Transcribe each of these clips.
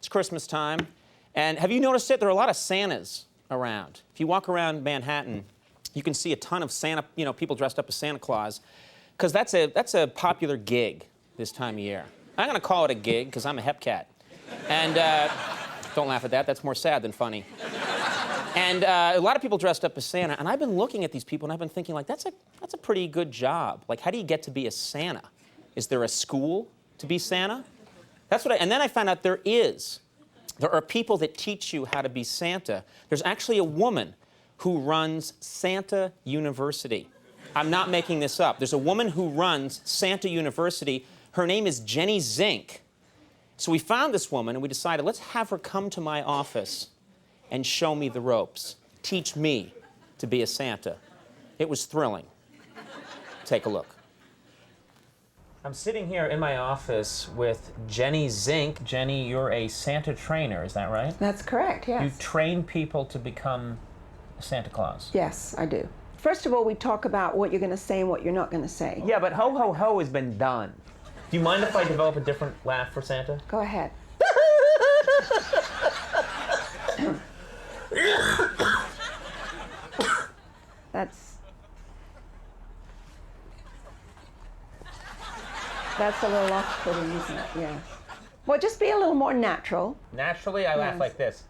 Christmas time. And have you noticed it? There are a lot of Santas around. If you walk around Manhattan, you can see a ton of Santa, people dressed up as Santa Claus, because that's a popular gig this time of year. I'm going to call it a gig because I'm a hep cat. And don't laugh at that. That's more sad than funny. And a lot of people dressed up as Santa, and I've been looking at these people, and I've been thinking, like, that's a pretty good job. Like, how do you get to be a Santa? Is there a school to be Santa? And then I found out there is. There are people that teach you how to be Santa. There's actually a woman who runs Santa University. I'm not making this up. There's a woman who runs Santa University. Her name is Jenny Zink. So we found this woman, and we decided, let's have her come to my office and show me the ropes. Teach me to be a Santa. It was thrilling. Take a look. I'm sitting here in my office with Jenny Zink. Jenny, you're a Santa trainer, is that right? That's correct, yes. You train people to become Santa Claus. Yes, I do. First of all, we talk about what you're going to say and what you're not going to say. Yeah, but ho, ho, ho has been done. Do you mind if I develop a different laugh for Santa? Go ahead. That's a little off-putting, isn't it? Yes. Well, just be a little more natural. Naturally, I laugh like this.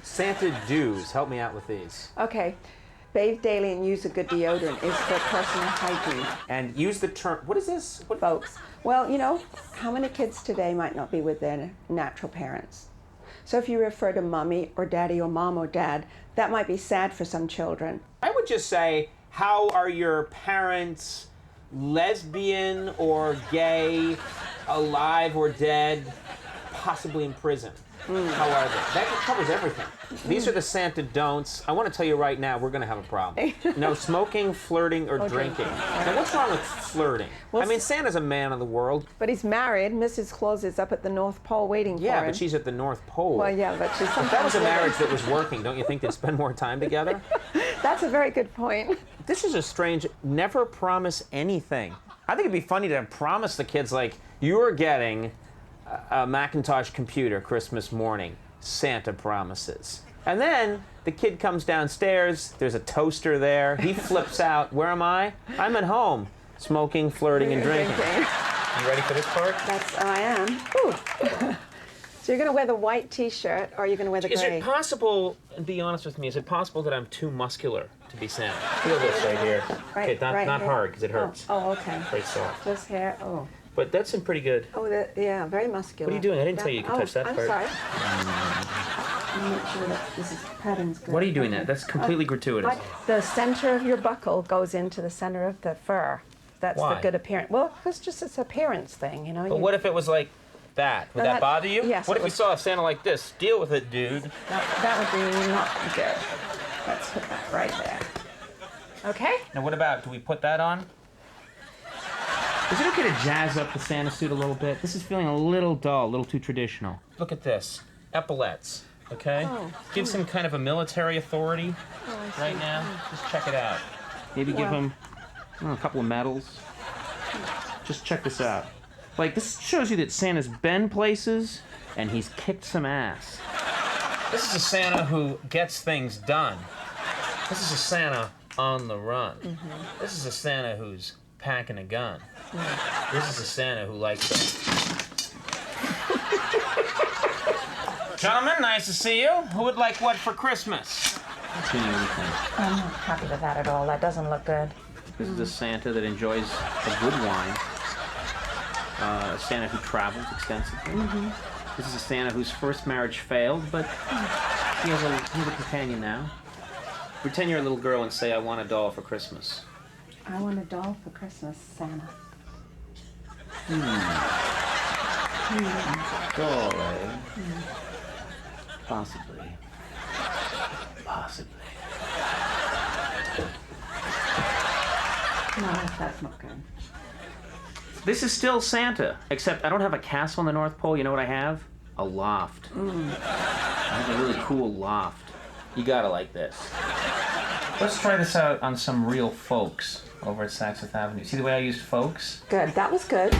Santa do's. Help me out with these. Okay. Bathe daily and use a good deodorant is for personal hygiene. And use the term, what is this? What? Folks, well, how many kids today might not be with their natural parents? So if you refer to mommy or daddy or mom or dad, that might be sad for some children. I would just say, how are your parents, lesbian or gay, alive or dead, possibly in prison? How are they? That covers everything. These are the Santa don'ts. I want to tell you right now, we're going to have a problem. No smoking, flirting, or drinking. Now, what's wrong with flirting? Well, I mean, Santa's a man of the world. But he's married. Mrs. Claus is up at the North Pole waiting for him. Yeah, but she's at the North Pole. Well, yeah, but she's... If that was a marriage that was working, don't you think they'd spend more time together? That's a very good point. This is a strange, never promise anything. I think it'd be funny to promise the kids, like, you're getting a Macintosh computer Christmas morning. Santa promises. And then the kid comes downstairs, there's a toaster there, he flips out, where am I? I'm at home, smoking, flirting, and drinking. You ready for this part? I am. Ooh. So you're going to wear the white t-shirt, or you're going to wear the gray? Is it possible, and be honest with me, is it possible that I'm too muscular to be Santa? Feel this right here. Right, okay, not hard, because it hurts. Oh, okay. Very soft. This hair, oh. But that's in pretty good. Oh, yeah, very muscular. What are you doing? I didn't tell you could touch that part. I'm sorry. Make sure that this pattern's good. What are you doing that? That's completely gratuitous. The center of your buckle goes into the center of the fur. That's Why? the good appearance. Well, it's just an appearance thing, But what if it was like that? Would that bother you? Yes. What if you saw a Santa like this? Deal with it, dude. That would be not good. Let's put that right there. Okay? Now what about, do we put that on? Is it okay to jazz up the Santa suit a little bit? This is feeling a little dull, a little too traditional. Look at this. Epaulets, okay? Give some kind of a military authority right now. Just check it out. Maybe give him a couple of medals. Just check this out. Like, this shows you that Santa's been places and he's kicked some ass. This is a Santa who gets things done. This is a Santa on the run. This is a Santa who's packing a gun. This is a Santa who likes to... Gentlemen, nice to see you. Who would like what for Christmas? I'm not happy with that at all. That doesn't look good. This is a Santa that enjoys a good wine. A Santa who travels extensively. This is a Santa whose first marriage failed, but he has a companion now. Pretend you're a little girl and say, I want a doll for Christmas. I want a doll for Christmas, Santa. Doll, eh? Possibly. No, that's not good. This is still Santa, except I don't have a castle in the North Pole. You know what I have? A loft. I have a really cool loft. You gotta like this. Let's try this out on some real folks over at Saks Fifth Avenue. See the way I used folks? Good. That was good.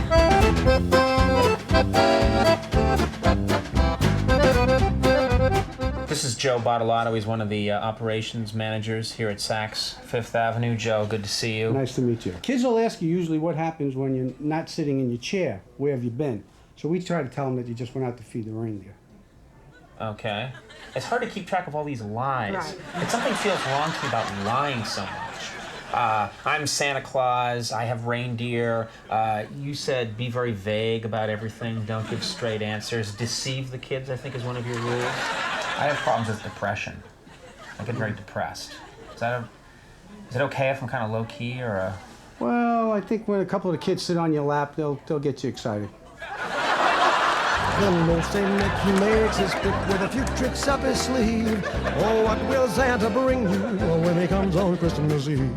This is Joe Bottolato. He's one of the operations managers here at Saks Fifth Avenue. Joe, good to see you. Nice to meet you. Kids will ask you usually what happens when you're not sitting in your chair. Where have you been? So we try to tell them that you just went out to feed the reindeer. Okay. It's hard to keep track of all these lies. Right. And something feels wrong to me about lying so much. I'm Santa Claus, I have reindeer. You said be very vague about everything, don't give straight answers. Deceive the kids, I think, is one of your rules. I have problems with depression. I get very depressed. Is it okay if I'm kind of low-key or Well, I think when a couple of the kids sit on your lap, they'll get you excited. The little Saint Nick, he makes his pick with a few tricks up his sleeve. Oh, what will Santa bring you when he comes on Christmas Eve?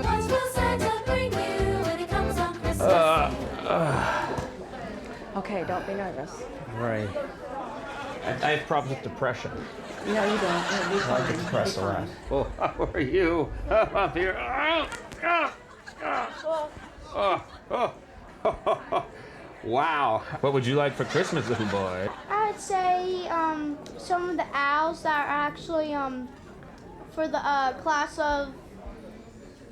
What will Santa bring you when he comes on Christmas Eve? Okay, don't be nervous. Right. I have problems with depression. No, you don't. You'll be I fine. get depressed a You'll be lot. fine. Oh, how are you? Up here. Wow. What would you like for Christmas, little boy? I would say some of the owls that are actually for the class of,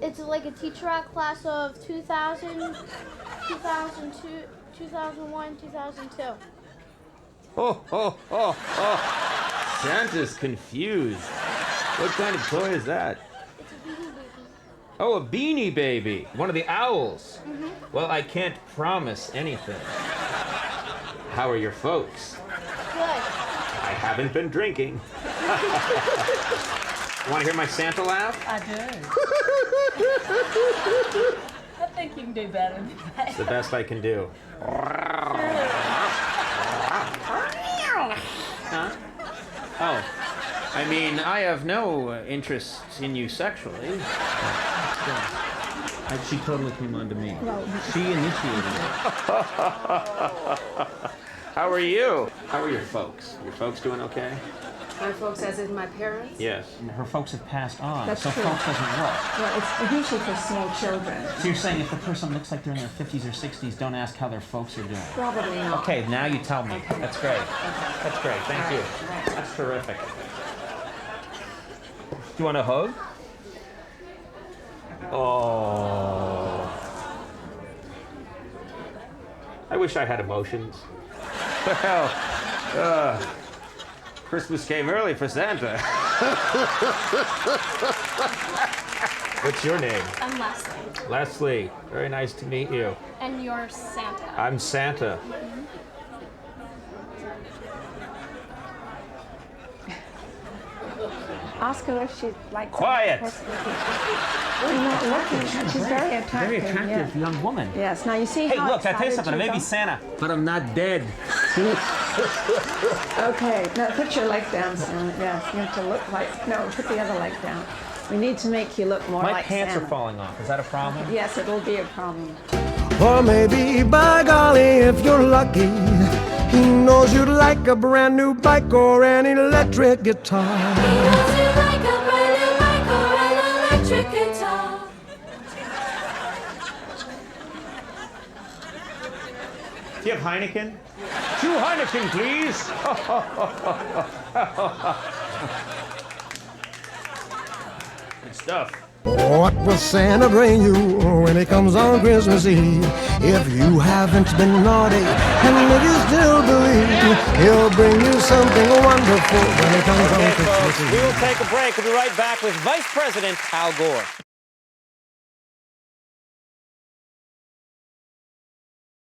it's like a teacher act class of 2000, 2002, 2001, 2002. Oh. Santa's confused. What kind of toy is that? It's a beanie baby. Oh, a Beanie Baby. One of the owls. Mm-hmm. Well, I can't promise anything. How are your folks? Good. I haven't been drinking. Want to hear my Santa laugh? I do. I think you can do better than that. It's the best I can do. Huh? Oh, I mean, I have no interest in you sexually. She totally came on to me. She initiated it. How are you? How are your folks? Your folks doing okay? My folks, as in my parents? Yes. Her folks have passed on, That's so true. folks doesn't work. Well, it's usually for small children. So you're saying if the person looks like they're in their 50s or 60s, don't ask how their folks are doing? Probably not. Okay, now you tell me. Okay. That's great. Okay. That's great. Thank you. Right. That's terrific. Do you want a hug? Oh. I wish I had emotions. Well, Christmas came early for Santa. What's your name? I'm Leslie. Leslie. Very nice to meet you. And you're Santa. I'm Santa. Ask her if she'd like to. Quiet. You're not looking. She's very attractive. Very attractive young woman. Yes. Now you see Hey, how look, I tell you excited something. I may be got? Santa, but I'm not dead. Okay. Now put your leg down, Santa. Yes. You have to look like. No, put the other leg down. We need to make you look more My like pants Santa. are falling off. Is that a problem? Yes, it will be a problem. Or maybe, by golly, if you're lucky, he knows you'd like a brand new bike or an electric guitar. Because you like a brand new bike or an electric guitar. Do you have Heineken? 2 Heineken, please. Good stuff. What will Santa bring you when he comes on Christmas Eve? If you haven't been naughty, and if you still believe, he'll bring you something wonderful when he comes on Christmas Eve. We will take a break. We'll be right back with Vice President Al Gore.